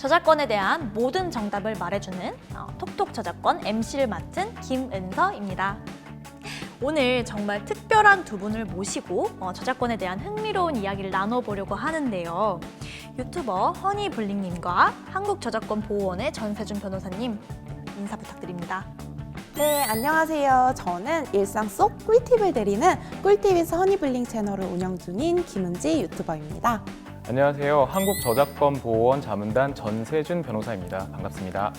저작권에 대한 모든 정답을 말해주는 톡톡 저작권 MC를 맡은 김은서입니다. 오늘 정말 특별한 두 분을 모시고 저작권에 대한 흥미로운 이야기를 나눠보려고 하는데요. 유튜버 허니블링님과 한국저작권보호원의 전세준 변호사님, 인사 부탁드립니다. 네, 안녕하세요. 저는 일상 속 꿀팁을 드리는 꿀팁에서 허니블링 채널을 운영 중인 김은지 유튜버입니다. 안녕하세요. 한국저작권보호원 자문단 전세준 변호사입니다. 반갑습니다.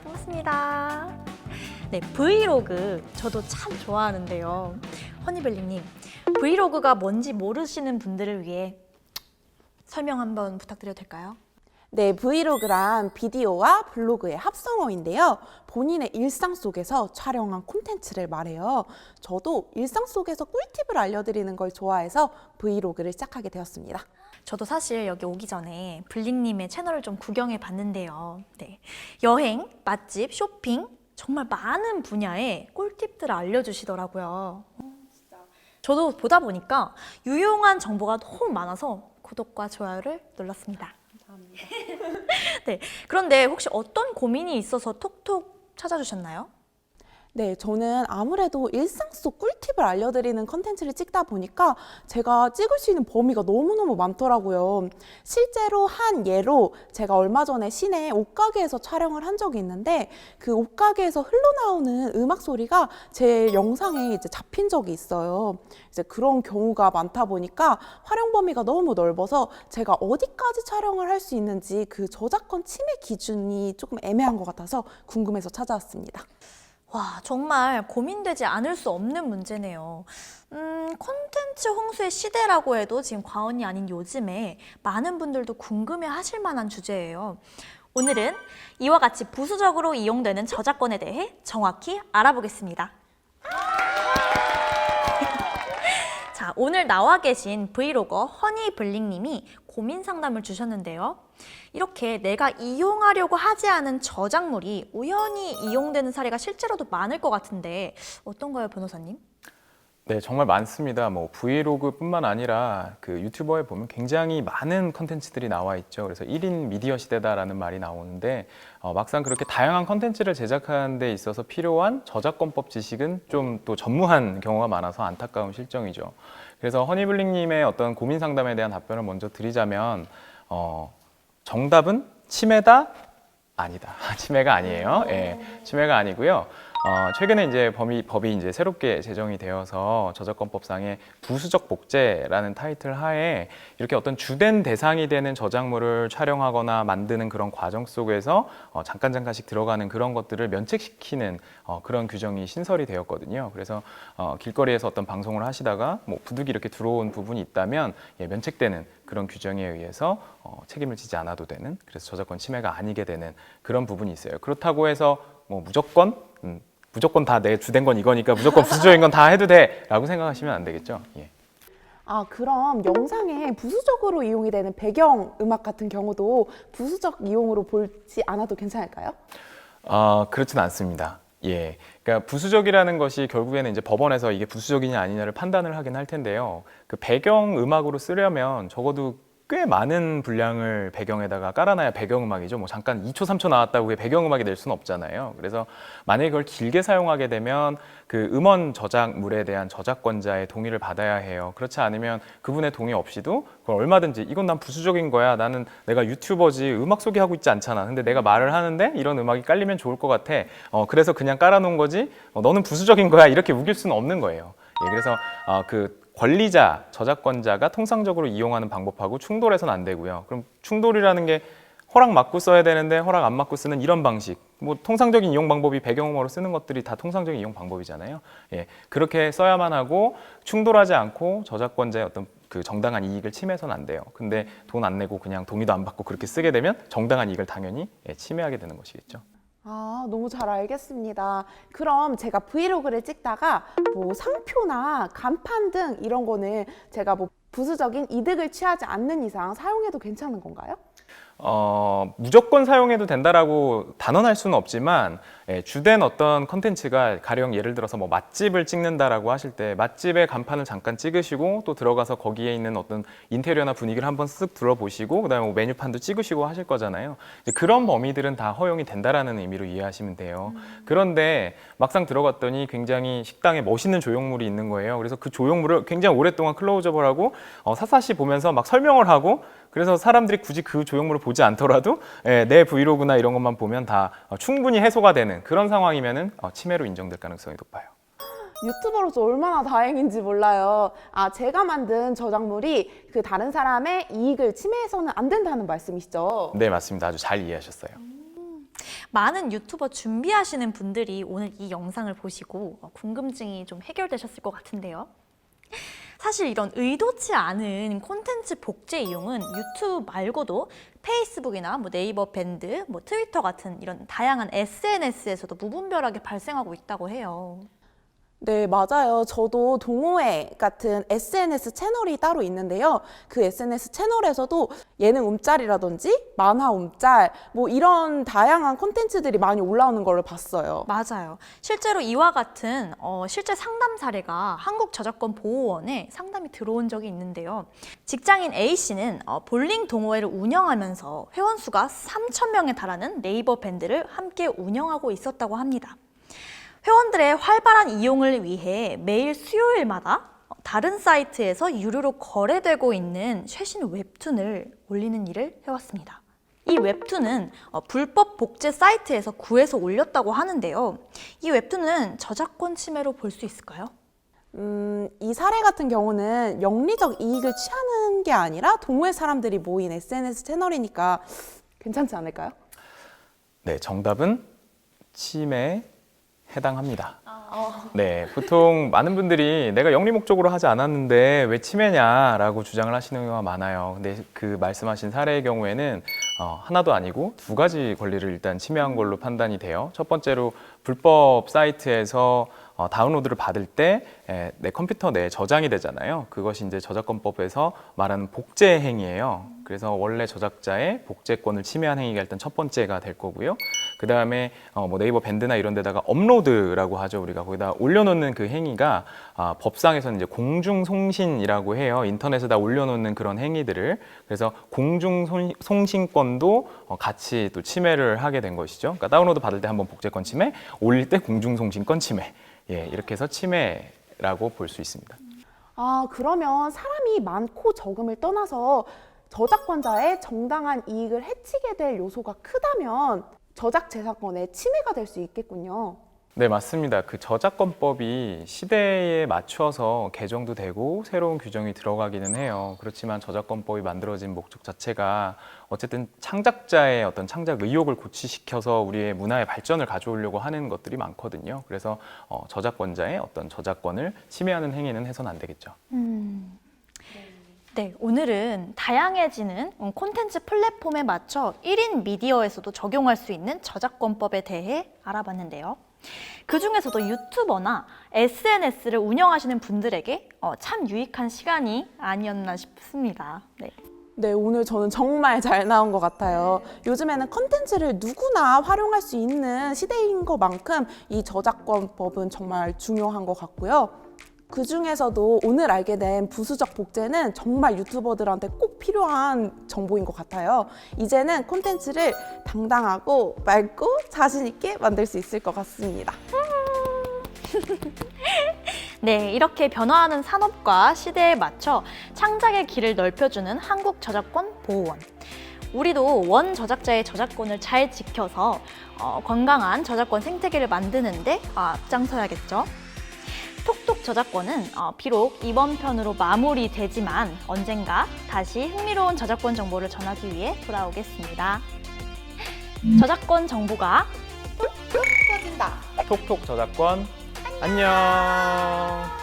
반갑습니다. 네, 브이로그 저도 참 좋아하는데요. 허니블링님, 브이로그가 뭔지 모르시는 분들을 위해 설명 한번 부탁드려도 될까요? 네, 브이로그란 비디오와 블로그의 합성어인데요. 본인의 일상 속에서 촬영한 콘텐츠를 말해요. 저도 일상 속에서 꿀팁을 알려드리는 걸 좋아해서 브이로그를 시작하게 되었습니다. 저도 사실 여기 오기 전에 블링님의 채널을 좀 구경해 봤는데요. 네, 여행, 맛집, 쇼핑, 정말 많은 분야의 꿀팁들을 알려주시더라고요. 저도 보다 보니까 유용한 정보가 너무 많아서 구독과 좋아요를 눌렀습니다. 감사합니다. 네, 그런데 혹시 어떤 고민이 있어서 톡톡 찾아주셨나요? 네, 저는 아무래도 일상 속 꿀팁을 알려드리는 컨텐츠를 찍다 보니까 제가 찍을 수 있는 범위가 너무너무 많더라고요. 실제로 한 예로 제가 얼마 전에 시내 옷가게에서 촬영을 한 적이 있는데 그 옷가게에서 흘러나오는 음악 소리가 제 영상에 이제 잡힌 적이 있어요. 이제 그런 경우가 많다 보니까 활용 범위가 너무 넓어서 제가 어디까지 촬영을 할 수 있는지 그 저작권 침해 기준이 조금 애매한 것 같아서 궁금해서 찾아왔습니다. 와, 정말 고민되지 않을 수 없는 문제네요. 콘텐츠 홍수의 시대라고 해도 지금 과언이 아닌 요즘에 많은 분들도 궁금해 하실 만한 주제예요. 오늘은 이와 같이 부수적으로 이용되는 저작권에 대해 정확히 알아보겠습니다. 자, 오늘 나와 계신 브이로거 허니블링님이 고민 상담을 주셨는데요. 이렇게 내가 이용하려고 하지 않은 저작물이 우연히 이용되는 사례가 실제로도 많을 것 같은데 어떤가요, 변호사님? 네, 정말 많습니다. 브이로그뿐만 아니라 그 유튜버에 보면 굉장히 많은 컨텐츠들이 나와 있죠. 그래서 1인 미디어 시대다라는 말이 나오는데 막상 그렇게 다양한 컨텐츠를 제작하는 데 있어서 필요한 저작권법 지식은 좀 또 전무한 경우가 많아서 안타까운 실정이죠. 그래서 허니블링님의 어떤 고민 상담에 대한 답변을 먼저 드리자면 정답은 침해다? 아니다. 침해가 아니에요. 예, 침해가 아니고요. 최근에 이제 법이 이제 새롭게 제정이 되어서 저작권법상의 부수적 복제라는 타이틀 하에 이렇게 어떤 주된 대상이 되는 저작물을 촬영하거나 만드는 그런 과정 속에서 잠깐씩 들어가는 그런 것들을 면책시키는 그런 규정이 신설이 되었거든요. 그래서 길거리에서 어떤 방송을 하시다가 부득이 이렇게 들어온 부분이 있다면 면책되는 그런 규정에 의해서 책임을 지지 않아도 되는, 그래서 저작권 침해가 아니게 되는 그런 부분이 있어요. 그렇다고 해서 무조건 다 내 주된 건 이거니까 무조건 부수적인 건 다 해도 돼 라고 생각하시면 안 되겠죠. 예. 그럼 영상에 부수적으로 이용이 되는 배경 음악 같은 경우도 부수적 이용으로 보지 않아도 괜찮을까요? 그렇진 않습니다. 예. 그러니까 부수적이라는 것이 결국에는 이제 법원에서 이게 부수적이냐 아니냐를 판단을 하긴 할 텐데요. 그 배경 음악으로 쓰려면 적어도 꽤 많은 분량을 배경에다가 깔아놔야 배경음악이죠. 잠깐 2초, 3초 나왔다고 그게 배경음악이 될 수는 없잖아요. 그래서 만약에 그걸 길게 사용하게 되면 그 음원 저작물에 대한 저작권자의 동의를 받아야 해요. 그렇지 않으면 그분의 동의 없이도 그걸 얼마든지 이건 난 부수적인 거야. 나는 내가 유튜버지 음악 소개하고 있지 않잖아. 근데 내가 말을 하는데 이런 음악이 깔리면 좋을 것 같아. 그래서 그냥 깔아놓은 거지. 너는 부수적인 거야. 이렇게 우길 수는 없는 거예요. 예, 그래서 그 권리자, 저작권자가 통상적으로 이용하는 방법하고 충돌해서는 안 되고요. 그럼 충돌이라는 게 허락 받고 써야 되는데 허락 안 받고 쓰는 이런 방식, 통상적인 이용 방법이 배경음악으로 쓰는 것들이 다 통상적인 이용 방법이잖아요. 예, 그렇게 써야만 하고 충돌하지 않고 저작권자의 어떤 그 정당한 이익을 침해해서는 안 돼요. 근데 돈 안 내고 그냥 동의도 안 받고 그렇게 쓰게 되면 정당한 이익을 당연히 침해하게 되는 것이겠죠. 너무 잘 알겠습니다. 그럼 제가 브이로그를 찍다가 상표나 간판 등 이런 거는 제가 부수적인 이득을 취하지 않는 이상 사용해도 괜찮은 건가요? 무조건 사용해도 된다라고 단언할 수는 없지만 주된 어떤 컨텐츠가 가령 예를 들어서 뭐 맛집을 찍는다라고 하실 때 맛집의 간판을 잠깐 찍으시고 또 들어가서 거기에 있는 어떤 인테리어나 분위기를 한번 쓱 둘러보시고 그다음에 뭐 메뉴판도 찍으시고 하실 거잖아요. 이제 그런 범위들은 다 허용이 된다라는 의미로 이해하시면 돼요. 그런데 막상 들어갔더니 굉장히 식당에 멋있는 조형물이 있는 거예요. 그래서 그 조형물을 굉장히 오랫동안 클로즈업을 하고 샅샅이 보면서 막 설명을 하고 그래서 사람들이 굳이 그 조형물을 보지 않더라도 내 브이로그나 이런 것만 보면 다 충분히 해소가 되는 그런 상황이면은 침해로 인정될 가능성이 높아요. 유튜버로서 얼마나 다행인지 몰라요. 제가 만든 저작물이 그 다른 사람의 이익을 침해해서는 안 된다는 말씀이시죠? 네, 맞습니다. 아주 잘 이해하셨어요. 많은 유튜버 준비하시는 분들이 오늘 이 영상을 보시고 궁금증이 좀 해결되셨을 것 같은데요. 사실 이런 의도치 않은 콘텐츠 복제 이용은 유튜브 말고도 페이스북이나 뭐 네이버 밴드, 뭐 트위터 같은 이런 다양한 SNS에서도 무분별하게 발생하고 있다고 해요. 네, 맞아요. 저도 동호회 같은 SNS 채널이 따로 있는데요. 그 SNS 채널에서도 예능 움짤이라든지 만화 움짤, 뭐 이런 다양한 콘텐츠들이 많이 올라오는 걸 봤어요. 맞아요. 실제로 이와 같은 실제 상담 사례가 한국저작권보호원에 상담이 들어온 적이 있는데요. 직장인 A씨는 볼링 동호회를 운영하면서 회원 수가 3,000명에 달하는 네이버 밴드를 함께 운영하고 있었다고 합니다. 회원들의 활발한 이용을 위해 매일 수요일마다 다른 사이트에서 유료로 거래되고 있는 최신 웹툰을 올리는 일을 해왔습니다. 이 웹툰은 불법 복제 사이트에서 구해서 올렸다고 하는데요. 이 웹툰은 저작권 침해로 볼 수 있을까요? 이 사례 같은 경우는 영리적 이익을 취하는 게 아니라 동호회 사람들이 모인 SNS 채널이니까 괜찮지 않을까요? 네, 정답은 침해에 해당합니다. 네, 보통 많은 분들이 내가 영리 목적으로 하지 않았는데 왜 침해냐라고 주장을 하시는 경우가 많아요. 근데 그 말씀하신 사례의 경우에는 하나도 아니고 두 가지 권리를 일단 침해한 걸로 판단이 돼요. 첫 번째로 불법 사이트에서 다운로드를 받을 때 내 컴퓨터 내에 저장이 되잖아요. 그것이 이제 저작권법에서 말하는 복제 행위예요. 그래서 원래 저작자의 복제권을 침해한 행위가 일단 첫 번째가 될 거고요. 그 다음에 뭐 네이버 밴드나 이런 데다가 업로드라고 하죠. 우리가 거기다 올려놓는 그 행위가 법상에서는 이제 공중송신이라고 해요. 인터넷에다 올려놓는 그런 행위들을. 그래서 공중송신권도 같이 또 침해를 하게 된 것이죠. 그러니까 다운로드 받을 때 한번 복제권 침해, 올릴 때 공중송신권 침해. 예, 이렇게 해서 침해라고 볼 수 있습니다. 그러면 사람이 많고 적음을 떠나서 저작권자의 정당한 이익을 해치게 될 요소가 크다면 저작재산권의 침해가 될 수 있겠군요. 네, 맞습니다. 그 저작권법이 시대에 맞춰서 개정도 되고 새로운 규정이 들어가기는 해요. 그렇지만 저작권법이 만들어진 목적 자체가 어쨌든 창작자의 어떤 창작 의욕을 고취시켜서 우리의 문화의 발전을 가져오려고 하는 것들이 많거든요. 그래서 저작권자의 어떤 저작권을 침해하는 행위는 해서는 안 되겠죠. 네, 오늘은 다양해지는 콘텐츠 플랫폼에 맞춰 1인 미디어에서도 적용할 수 있는 저작권법에 대해 알아봤는데요. 그 중에서도 유튜버나 SNS를 운영하시는 분들에게 참 유익한 시간이 아니었나 싶습니다. 네, 오늘 저는 정말 잘 나온 것 같아요. 요즘에는 컨텐츠를 누구나 활용할 수 있는 시대인 것만큼 이 저작권법은 정말 중요한 것 같고요. 그 중에서도 오늘 알게 된 부수적 복제는 정말 유튜버들한테 꼭 필요한 정보인 것 같아요. 이제는 콘텐츠를 당당하고 맑고 자신 있게 만들 수 있을 것 같습니다. 네, 이렇게 변화하는 산업과 시대에 맞춰 창작의 길을 넓혀주는 한국저작권보호원. 우리도 원 저작자의 저작권을 잘 지켜서 건강한 저작권 생태계를 만드는데 앞장서야겠죠. 톡톡 저작권은 비록 이번 편으로 마무리되지만 언젠가 다시 흥미로운 저작권 정보를 전하기 위해 돌아오겠습니다. 저작권 정보가 뚝뚝 터진다. 톡톡 저작권 안녕.